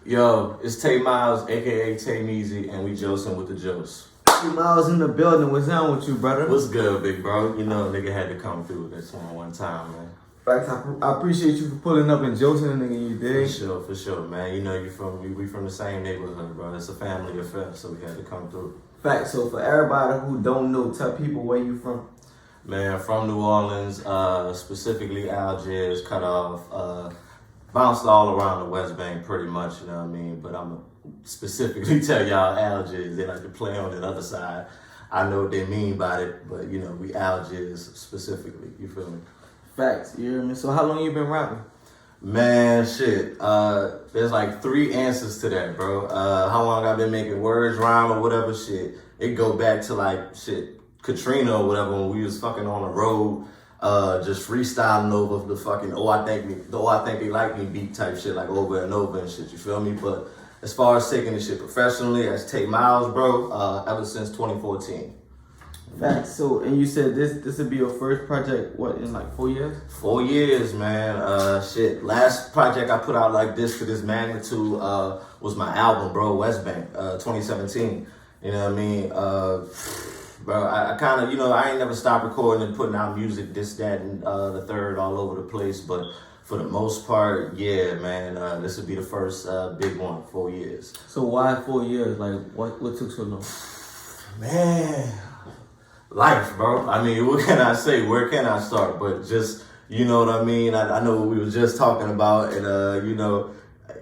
Yo, it's Tay Miles, aka Tay Meezy, and we Josing with the Jokes. Tay Miles in the building. What's down with you, brother? What's good, big bro? You know, nigga had to come through this one time, man. Facts, I appreciate you for pulling up and Josing a nigga, you dig? For sure, man. You know, we from the same neighborhood, bro. It's a family affair, so we had to come through. Facts. So for everybody who don't know, tell people where you from. Man, from New Orleans, specifically Algiers, cut off, bounced all around the West Bank pretty much, you know what I mean? But I'm specifically tell y'all Algiers, they like to play on the other side. I know what they mean by it, but you know, we Algiers specifically, you feel me? Facts, you hear me? So how long you been rapping? Man, shit, there's like 3 answers to that, bro. How long I've been making words rhyme or whatever shit. It go back to like, shit, Katrina or whatever when we was fucking on the road. Just freestyling over the fucking I think they like me beat type shit, like over and over and shit, you feel me? But as far as taking this shit professionally, that's Tay Miles, bro, ever since 2014. Facts. So, and you said this would be your first project, what, in like 4 years? 4 years, man. Shit, last project I put out like this to this magnitude was my album, bro, West Bank, 2017. You know what I mean? Bro, I kind of, you know, I ain't never stopped recording and putting out music, this, that, and the third all over the place. But for the most part, yeah, man, this would be the first big one, 4 years. So why 4 years? Like, what took so long? Man, life, bro. I mean, what can I say? Where can I start? But just, you know what I mean? I know what we were just talking about. And, you know,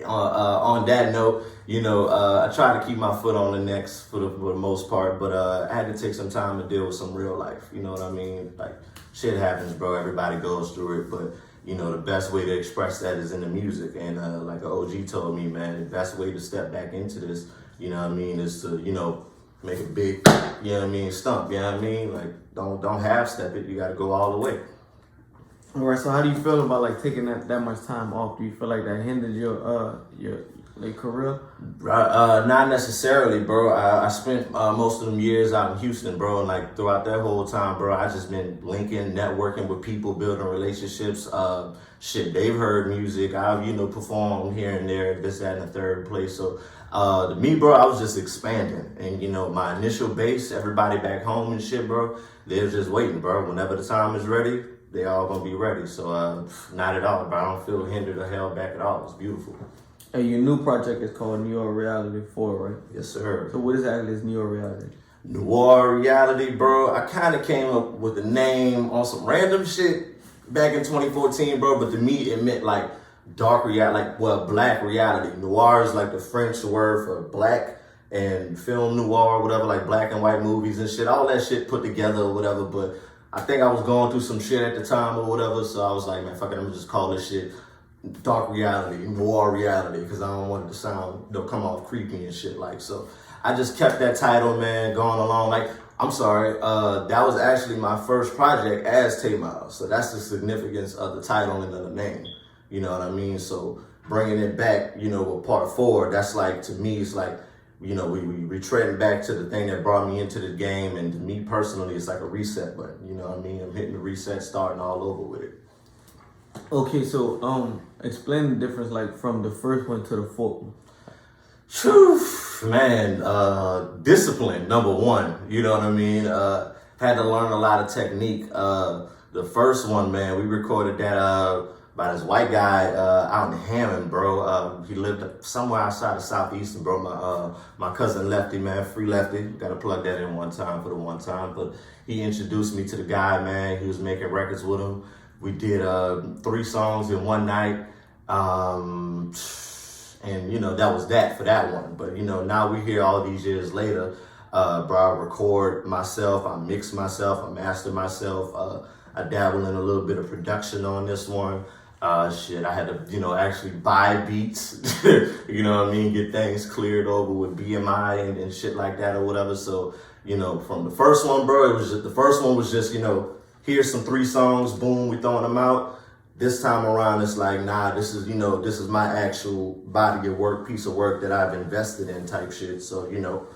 on that note, you know, I try to keep my foot on the necks for the most part, but I had to take some time to deal with some real life. You know what I mean? Like, shit happens, bro. Everybody goes through it, but, you know, the best way to express that is in the music. And like an OG told me, man, the best way to step back into this, you know what I mean, is to, you know, make a big, you know what I mean, stump, you know what I mean? Like, don't half-step it. You got to go all the way. All right, so how do you feel about like taking that much time off? Do you feel like that hindered your like career? Not necessarily, bro. I spent most of them years out in Houston, bro, and like throughout that whole time, bro, I just been linking, networking with people, building relationships. Shit, they've heard music. I've, you know, performed here and there, this, that, and the third place. So to me, bro, I was just expanding, and you know, my initial base, everybody back home and shit, bro, they're just waiting, bro. Whenever the time is ready, they all gonna be ready. So not at all, bro. I don't feel hindered or held back at all. It's beautiful. And your new project is called New York Reality 4, right? Yes, sir. So what exactly is New York Reality? Noir Reality, bro. I kind of came up with the name on some random shit back in 2014, bro. But to me, it meant like dark reality, like, well, black reality. Noir is like the French word for black, and film noir, whatever, like black and white movies and shit. All that shit put together or whatever. But I think I was going through some shit at the time or whatever. So I was like, man, fuck it, I'm gonna just call this shit dark reality, noir reality, because I don't want it to sound, they'll come off creepy and shit like. So I just kept that title, man, going along. Like, I'm sorry, that was actually my first project as Tay Miles. So that's the significance of the title and of the name. You know what I mean? So bringing it back, you know, with part 4, that's like, to me, it's like, you know, we retreading back to the thing that brought me into the game. And to me personally, it's like a reset button. You know what I mean? I'm hitting the reset, starting all over with it. Okay, so explain the difference like from the first one to the fourth one. Whew, man, discipline, number one. You know what I mean? Had to learn a lot of technique. The first one, man, we recorded that by this white guy out in Hammond, bro. He lived somewhere outside of Southeastern, bro. My cousin Lefty, man, Free Lefty. Gotta plug that in one time for the one time. But he introduced me to the guy, man. He was making records with him. We did 3 songs in one night. And, you know, that was that for that one. But, you know, now we're here all these years later. Bro, I record myself. I mix myself. I master myself. I dabble in a little bit of production on this one. Shit, I had to, you know, actually buy beats, you know what I mean, get things cleared over with BMI and shit like that or whatever. So, you know, from the first one, bro, the first one was just, you know, here's some 3 songs, boom, we throwing them out. This time around, it's like, nah, this is, you know, this is my actual body of work, piece of work that I've invested in type shit. So, you know,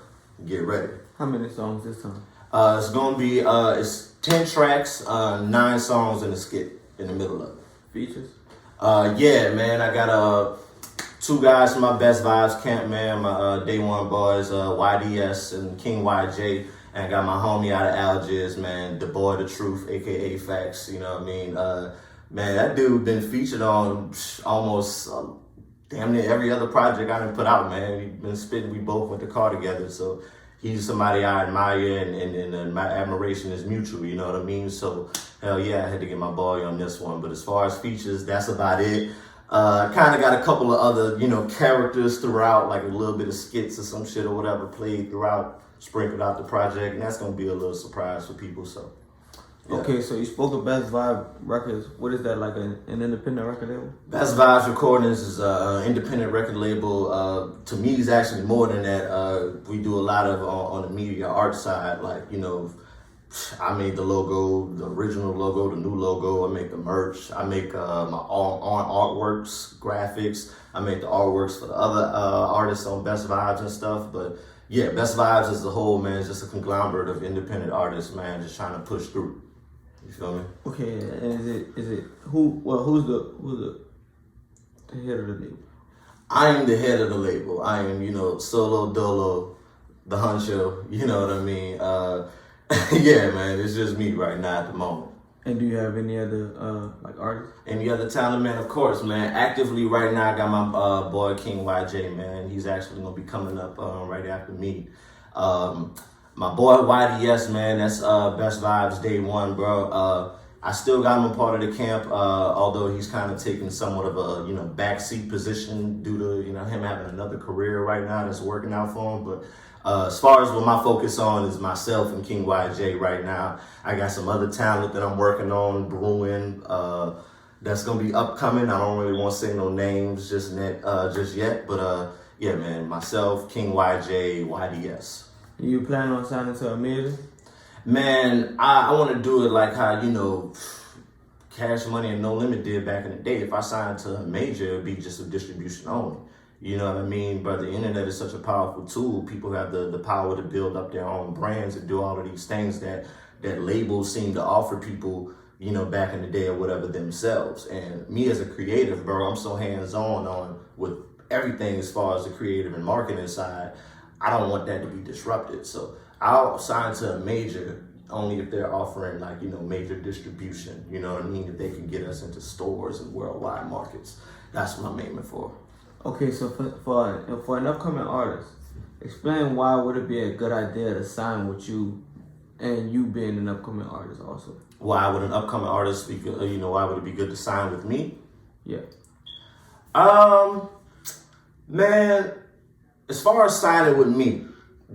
get ready. How many songs this time? It's gonna be, it's 10 tracks, 9 songs and a skit in the middle of it. Features? Yeah, man, I got two guys from my Best Vibes camp, man. My Day One boys, YDS and King YJ. And I got my homie out of Algiers, man, the boy of the truth, aka Facts. You know what I mean? Man, that dude been featured on almost damn near every other project I done put out, man. He been spitting. We both went to car together, so he's somebody I admire, and my admiration is mutual. You know what I mean? So hell yeah, I had to get my boy on this one. But as far as features, that's about it. Kind of got a couple of other, characters throughout, like a little bit of skits or some shit or whatever played throughout, sprinkled out the project, and that's gonna be a little surprise for people. So. Yeah. Okay, so you spoke of Best Vibe Records. What is that, like an independent record label? Best Vibes Recordings is an independent record label. To me, it's actually more than that. We do a lot of on the media art side. Like, I made the logo, the original logo, the new logo. I make the merch. I make my on artworks, graphics. I make the artworks for the other artists on Best Vibes and stuff. But yeah, Best Vibes as a whole, man, is just a conglomerate of independent artists, man, just trying to push through. You feel me? Okay, and is it who's the head of the label? I am the head of the label. I am, solo dolo, the honcho. You know what I mean? Yeah, man, it's just me right now at the moment. And do you have any other like artists? Any other talent, man? Of course, man. Actively right now, I got my boy King YJ, man. He's actually gonna be coming up right after me. My boy YDS, man, that's Best Vibes Day One, bro. I still got him a part of the camp, although he's kind of taking somewhat of a backseat position due to him having another career right now that's working out for him. But as far as what my focus on is myself and King YJ right now. I got some other talent that I'm working on brewing. That's gonna be upcoming. I don't really want to say no names just yet, but yeah, man, myself, King YJ, YDS. You plan on signing to a major? Man, I want to do it like how, Cash Money and No Limit did back in the day. If I signed to a major, it'd be just a distribution only. You know what I mean? But the internet is such a powerful tool. People have the power to build up their own brands and do all of these things that labels seem to offer people, back in the day or whatever themselves. And me as a creative, bro, I'm so hands-on with everything as far as the creative and marketing side. I don't want that to be disrupted. So I'll sign to a major only if they're offering major distribution. You know what I mean? If they can get us into stores and worldwide markets. That's what I'm aiming for. Okay, so for an upcoming artist, explain why would it be a good idea to sign with you and you being an upcoming artist also? Why would an upcoming artist be good, why would it be good to sign with me? Yeah. Man, as far as signing with me,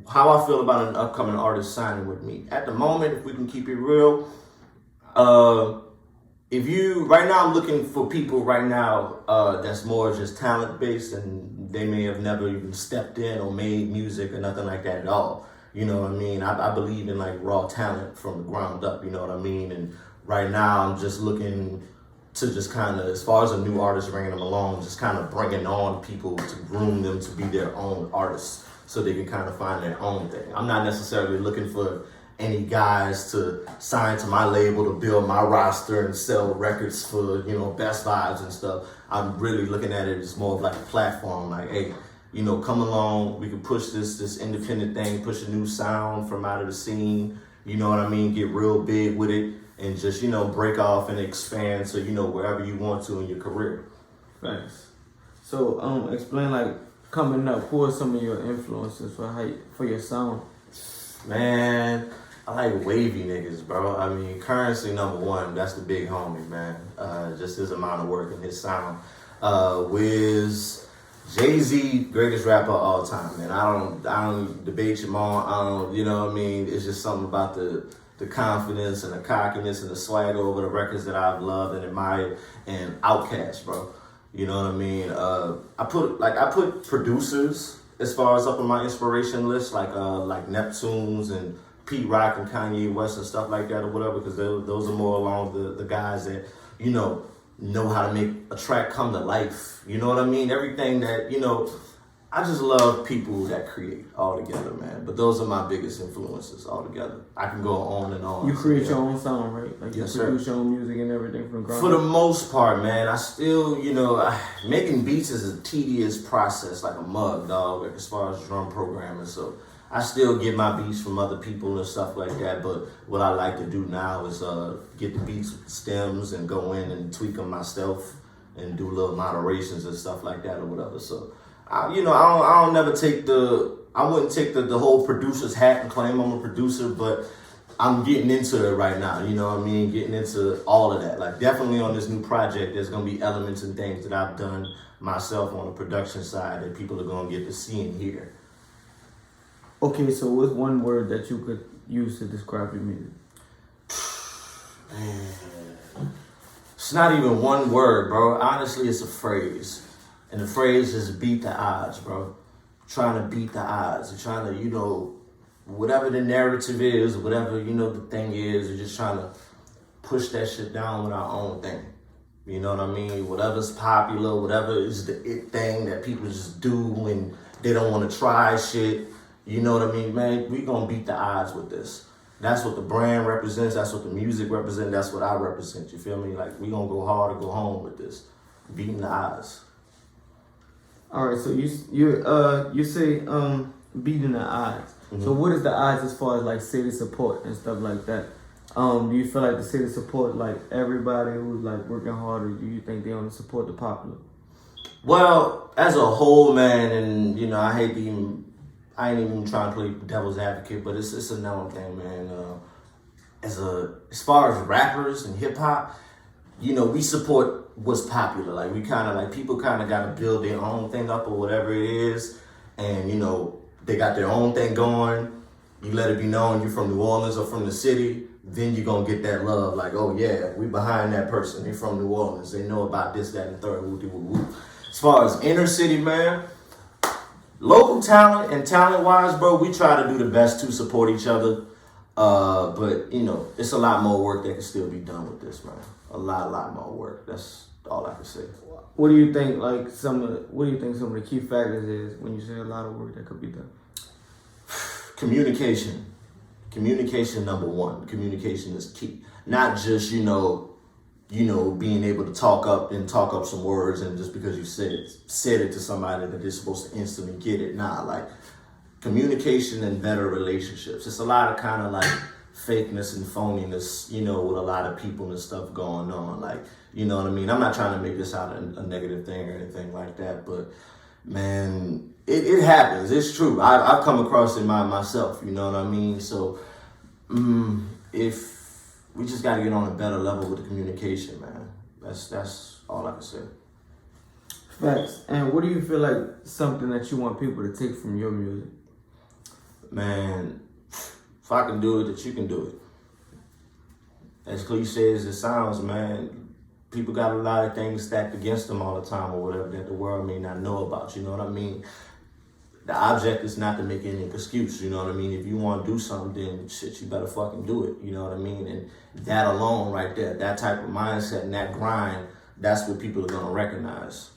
how I feel about an upcoming artist signing with me. At the moment, if we can keep it real, right now I'm looking for people right now that's more just talent based and they may have never even stepped in or made music or nothing like that at all. You know what I mean? I believe in like raw talent from the ground up, you know what I mean? And right now I'm just looking to just kind of, as far as a new artist bringing them along, just kind of bringing on people to groom them to be their own artists so they can kind of find their own thing. I'm not necessarily looking for any guys to sign to my label to build my roster and sell records for, Best Vibes and stuff. I'm really looking at it as more of like a platform, like, hey, come along, we can push this independent thing, push a new sound from out of the scene, you know what I mean, get real big with it, and just, break off and expand to, wherever you want to in your career. Thanks. So, explain, like, coming up, who are some of your influences for your sound? Man, I like wavy niggas, bro. I mean, Currency #1, that's the big homie, man. Just his amount of work and his sound. Wiz, Jay-Z, greatest rapper of all time, man. I don't debate your mom. You know what I mean? It's just something about the confidence and the cockiness and the swagger over the records that I've loved and admired. And Outkast, bro. You know what I mean? I put producers as far as up on my inspiration list, like Neptunes and Pete Rock and Kanye West and stuff like that or whatever, because those are more along the guys that, know how to make a track come to life. You know what I mean? Everything that, I just love people that create altogether, man. But those are my biggest influences altogether. I can go on and on. You create your own sound, right? Like Yes, you produce your own music and everything from the ground For the most part, man, I still, making beats is a tedious process, like a mug, dog, like as far as drum programming. So I still get my beats from other people and stuff like that. But what I like to do now is get the beats with the stems and go in and tweak them myself and do little moderations and stuff like that or whatever. So, I don't never I wouldn't take the whole producer's hat and claim I'm a producer, but I'm getting into it right now, you know what I mean? Getting into all of that. Like, definitely on this new project, there's going to be elements and things that I've done myself on the production side that people are going to get to see and hear. Okay, so what's one word that you could use to describe your music? Man, it's not even one word, bro. Honestly, it's a phrase. And the phrase is beat the odds, bro. Trying to beat the odds. You're trying to, whatever the narrative is, whatever, the thing is, you're just trying to push that shit down with our own thing. You know what I mean? Whatever's popular, whatever is the it thing that people just do when they don't want to try shit. You know what I mean, man? We gonna beat the odds with this. That's what the brand represents. That's what the music represents. That's what I represent. You feel me? Like, we gonna go hard or go home with this. Beating the odds. All right, so you say beating the odds. Mm-hmm. So what is the odds as far as like city support and stuff like that? Do you feel like the city support like everybody who's like working hard, or do you think they only support the popular? Well, as a whole, man, and I ain't even trying to play devil's advocate, but it's a known thing, man. As far as rappers and hip hop, we support what's popular. Like, we kind of like, people kind of got to build their own thing up or whatever it is, and they got their own thing going. You let it be known you're from New Orleans or from the city, then you're gonna get that love. Like, oh yeah, we behind that person. They from New Orleans. They know about this, that, and the third. Woo, woo, woo. As far as inner city, man, local talent and talent-wise, bro, we try to do the best to support each other. But it's a lot more work that can still be done with this, man. A lot more work. That's all I can say. What do you think? Like some of the key factors is when you say a lot of work that could be done? Communication. Communication, number one. Communication is key. Not just being able to talk up some words, and just because you said it to somebody that they're supposed to instantly get it. Nah, like, communication and better relationships. It's a lot of kind of like fakeness and phoniness, with a lot of people and stuff going on. Like, you know what I mean? I'm not trying to make this out a negative thing or anything like that, but man, it happens. It's true. I've come across it myself, you know what I mean? So if we just got to get on a better level with the communication, man. That's all I can say. Facts. And what do you feel like something that you want people to take from your music? Man, if I can do it, that you can do it. As cliche as it sounds, man, people got a lot of things stacked against them all the time or whatever that the world may not know about, you know what I mean? The object is not to make any excuse, you know what I mean? If you want to do something, then shit, you better fucking do it, you know what I mean? And that alone right there, that type of mindset and that grind, that's what people are going to recognize.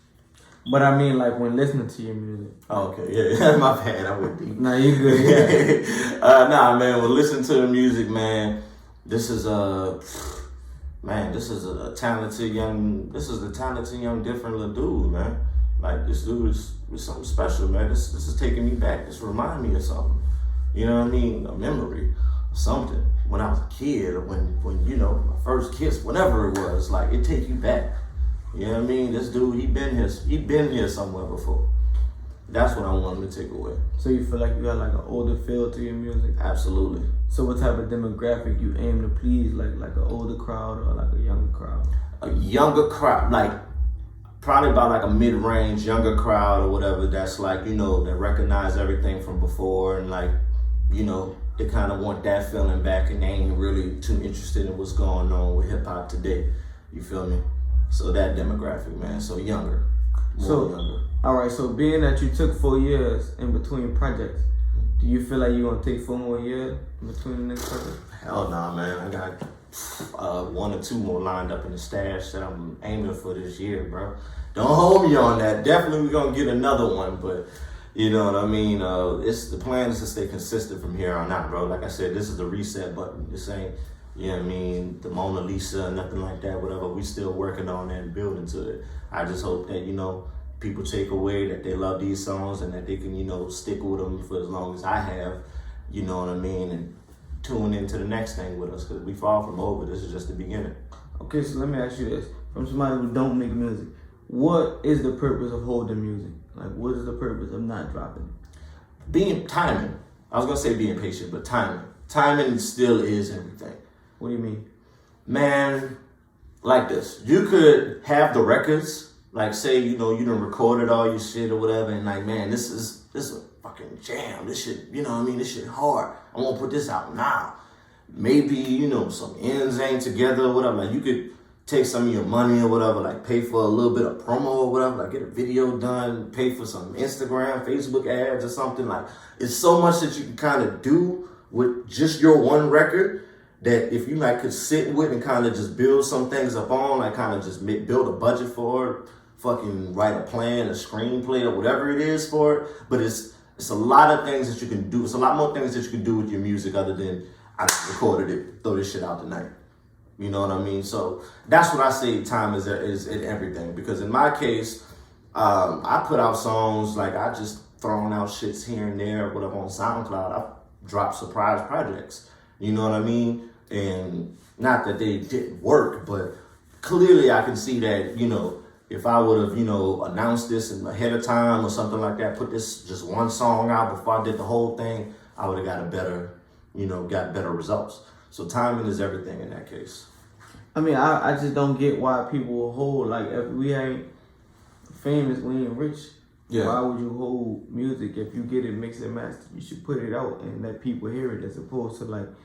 But I mean, like, when listening to your music. Oh, okay, yeah, my bad, I went deep. Nah, you good, yeah. Nah, man, when listening to the music, man, this is a talented young different little dude, man. Like, this dude is something special, man. This is taking me back. This remind me of something. You know what I mean? A memory, something. When I was a kid, or when my first kiss, whatever it was, like, it take you back. You know what I mean? This dude, he been here somewhere before. That's what I want him to take away. So you feel like you got like an older feel to your music? Absolutely. So what type of demographic you aim to please? Like an older crowd or like a younger crowd? A younger crowd, like probably about like a mid-range younger crowd or whatever. That's like, that recognize everything from before, and like, they kind of want that feeling back, and they ain't really too interested in what's going on with hip hop today. You feel me? So that demographic, man. So younger. Younger. All right. So being that you took 4 years in between projects, do you feel like you're gonna take 4 more years in between the next project? Hell nah, man. I got 1 or 2 more lined up in the stash that I'm aiming for this year, bro. Don't hold me on that. Definitely we're gonna get another one, but You know what I mean? It's the plan is to stay consistent from here on out, bro. Like I said, this is the reset button. This ain't, you know what I mean, the Mona Lisa, nothing like that, whatever. We still working on that and building to it. I just hope that, you know, people take away that they love these songs and that they can, you know, stick with them for as long as I have, you know what I mean, and tune into the next thing with us, because we far from over. This is just the beginning. Okay, so let me ask you this. From somebody who don't make music, what is the purpose of holding music? Like, what is the purpose of not dropping it? Being timing. I was going to say being patient, but timing. Timing still is everything. What do you mean? Man, like this. You could have the records, like say, you know, you done recorded all your shit or whatever, and like, man, this is a fucking jam. This shit, you know what I mean? This shit hard. I want to put this out now. Maybe, you know, some ends ain't together or whatever. Like, you could take some of your money or whatever, like pay for a little bit of promo or whatever, like get a video done, pay for some Instagram, Facebook ads or something. Like, it's so much that you can kind of do with just your one record that if you like could sit with and kind of just build some things up on, like kind of just build a budget for it, fucking write a plan, a screenplay or whatever it is for it. But it's a lot of things that you can do. It's a lot more things that you can do with your music other than I recorded it, throw this shit out tonight. You know what I mean? So that's what I say time is in everything. Because in my case, I put out songs, like I just throwing out shits here and there, whatever on SoundCloud. I dropped surprise projects. You know what I mean? And not that they didn't work, but clearly I can see that, you know, if I would have, you know, announced this ahead of time or something like that, put this just one song out before I did the whole thing, I would have got got better results. So timing is everything in that case. I mean, I just don't get why people will hold, like, if we ain't famous, we ain't rich. Yeah. Why would you hold music? If you get it mixed and mastered, you should put it out and let people hear it, as opposed to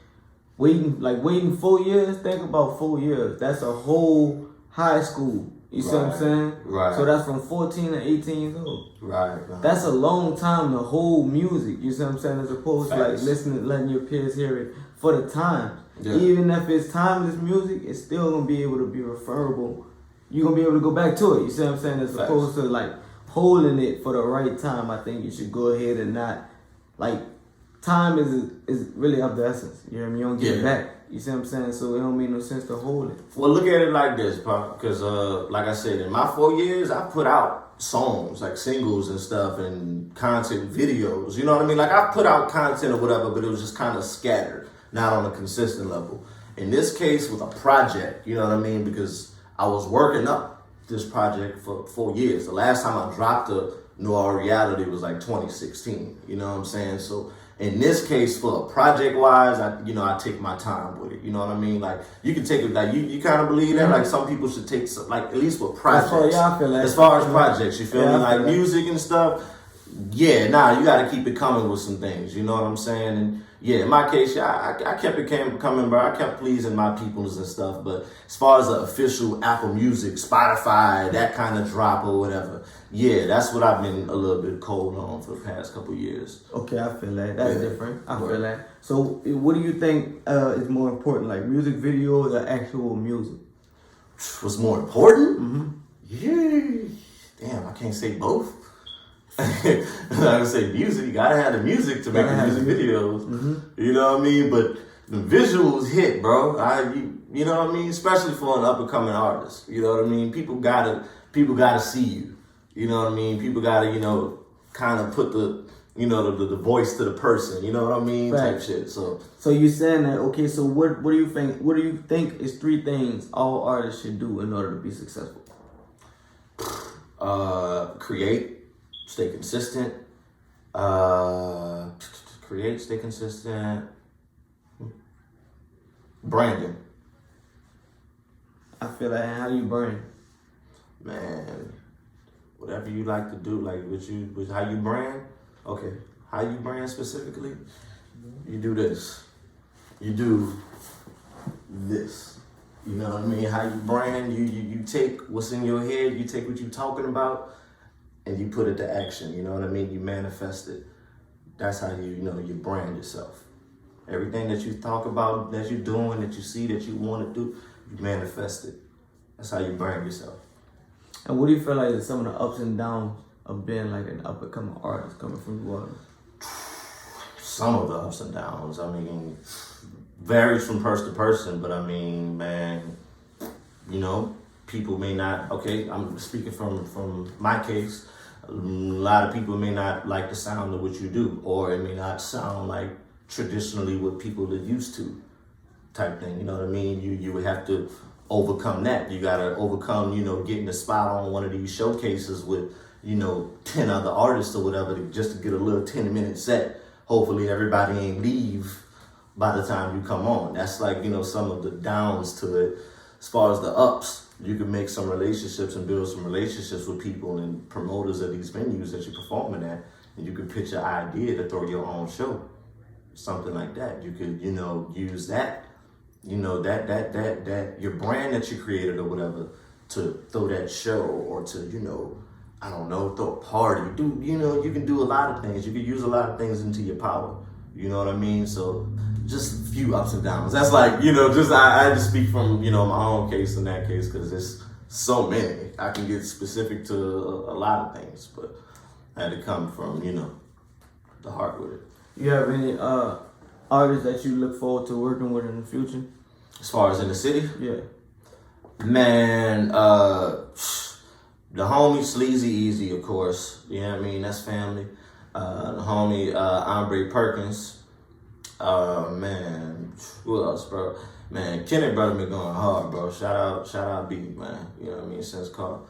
waiting 4 years. Think about 4 years. That's a whole high school. You see what I'm saying? Right. So that's from 14 to 18 years old. Right. That's a long time to hold music. You see what I'm saying? As opposed to like letting your peers hear it for the time. Yeah. Even if it's timeless music, it's still gonna be able to be referable. You're gonna be able to go back to it. You see what I'm saying? As opposed to like holding it for the right time. I think you should go ahead and not like time is really of the essence. You know what I mean? You don't get it back. You see what I'm saying? So it don't make no sense to hold it. Well, look at it like this, Pop. Because like I said, in my 4 years, I put out songs, like singles and stuff, and content videos. You know what I mean? Like, I put out content or whatever, but it was just kind of scattered, not on a consistent level. In this case, with a project, you know what I mean? Because I was working up this project for 4 years. The last time I dropped a Noir Reality was like 2016. You know what I'm saying? So in this case, for project-wise, I take my time with it. You know what I mean? Like, you can take it, like, you kind of believe that? Like, some people should take, like, at least with projects. I feel like. As far as projects, you feel me? Like, music and stuff, you got to keep it coming with some things. You know what I'm saying? And, yeah, in my case, I kept it coming, bro. I kept pleasing my peoples and stuff. But as far as the official Apple Music, Spotify, that kind of drop or whatever, yeah, that's what I've been a little bit cold on for the past couple years. Okay, I feel that. That's different. I feel that. So, what do you think is more important, like music video or the actual music? What's more important? Mm-hmm. Yeah. Damn, I can't say both. I gotta say music. You gotta have the music to make the music videos. Mm-hmm. You know what I mean? But the visuals hit, bro. You know what I mean? Especially for an up and coming artist. You know what I mean? People gotta see you. You know what I mean? People gotta, kind of put the voice to the person. You know what I mean? Right. Type shit. So you're saying that, okay, so what do you think? What do you think is 3 things all artists should do in order to be successful? Create. Stay consistent. Create, stay consistent. Branding. I feel like, how do you brand? Man, whatever you like to do, like how you brand. Okay, how you brand specifically? You do this. You do this. You know what I mean? How you brand, you take what's in your head, you take what you're talking about, and you put it to action. You know what I mean? You manifest it. That's how you brand yourself. Everything that you talk about, that you're doing, that you see, that you want to do, you manifest it. That's how you brand yourself. And what do you feel like is some of the ups and downs of being like an up and coming artist coming from New Orleans? Some of the ups and downs. I mean, varies from person to person, but I mean, man, you know, people may not, okay, I'm speaking from my case, a lot of people may not like the sound of what you do, or it may not sound like traditionally what people are used to type thing, you know what I mean? You would have to overcome that. You gotta overcome, you know, getting a spot on one of these showcases with, you know, 10 other artists or whatever just to get a little 10-minute set. Hopefully everybody ain't leave by the time you come on. That's like, you know, some of the downs to it. As far as the ups, you can make some relationships and build some relationships with people and promoters of these venues that you're performing at. And you can pitch an idea to throw your own show. Something like that. You could, you know, use that, you know, that your brand that you created or whatever to throw that show or to, you know, I don't know, throw a party. You know, you can do a lot of things. You can use a lot of things into your power. You know what I mean? So just a few ups and downs. That's like, you know, just I just speak from, you know, my own case in that case because there's so many. I can get specific to a lot of things, but I had to come from, you know, the heart with it. You have any artists that you look forward to working with in the future? As far as in the city? Yeah. Man, the homie Sleazy Easy, of course. You know what I mean? That's family. The homie Andre Perkins. Man, who else, bro? Man, Kenneth brother been going hard, bro. Shout out B, man. You know what I mean? Since Carl.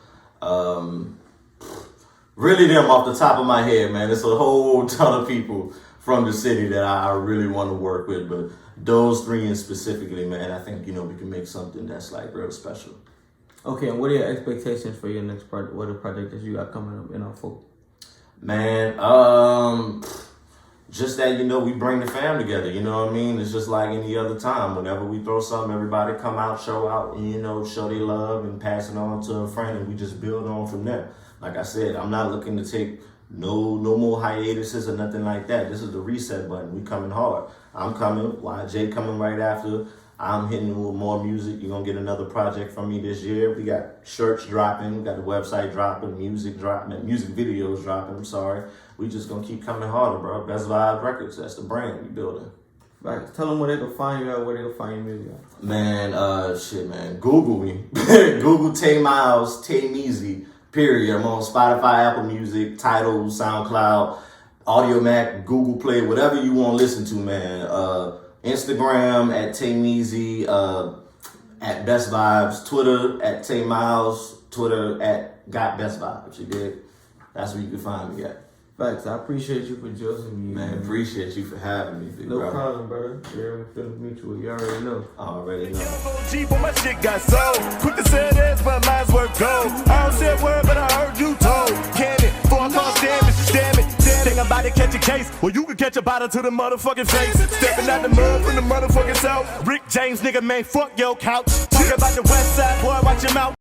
Really them off the top of my head, man. It's a whole ton of people from the city that I really want to work with, but those three in specifically, man, I think, you know, we can make something that's like real special. Okay, and what are your expectations for your next project? What are the projects that you got coming up in our folk? Man, just that, you know, we bring the fam together, you know what I mean? It's just like any other time. Whenever we throw something, everybody come out, show out, and, you know, show their love and pass it on to a friend, and we just build on from there. Like I said, I'm not looking to take no more hiatuses or nothing like that. This is the reset button. We coming hard. I'm coming. YJ coming right after. I'm hitting a little more music. You're going to get another project from me this year. We got shirts dropping. We got the website dropping, music videos dropping. I'm sorry. We just going to keep coming harder, bro. Best Vibe Records. That's the brand we building. Right. Tell them where they can find you at, where they can find your music at. Man, man. Google me. Google Tay Miles, Tay Measy, period. I'm on Spotify, Apple Music, Tidal, SoundCloud, Audio Mac, Google Play, whatever you want to listen to, man. Instagram at Tay Measy, at Best Vibes, Twitter at Tay Miles, Twitter at Got Best Vibes. You did? That's where you can find me at. Facts. I appreciate you for joining me. Man, appreciate you for having me, big bro. No problem, brother. You're feeling mutual. You already know. I already know. G, but my shit got sold. Quick to say this, but mine's worth gold. I don't say a word, but I heard you told. Can it? For a cost damage, damn it. Think about it, catch a case. Well, you can catch a bottle to the motherfucking face. Stepping out the mud from the motherfucking south. Rick James, nigga, man, fuck your couch. Talk about the west side, boy, watch your mouth.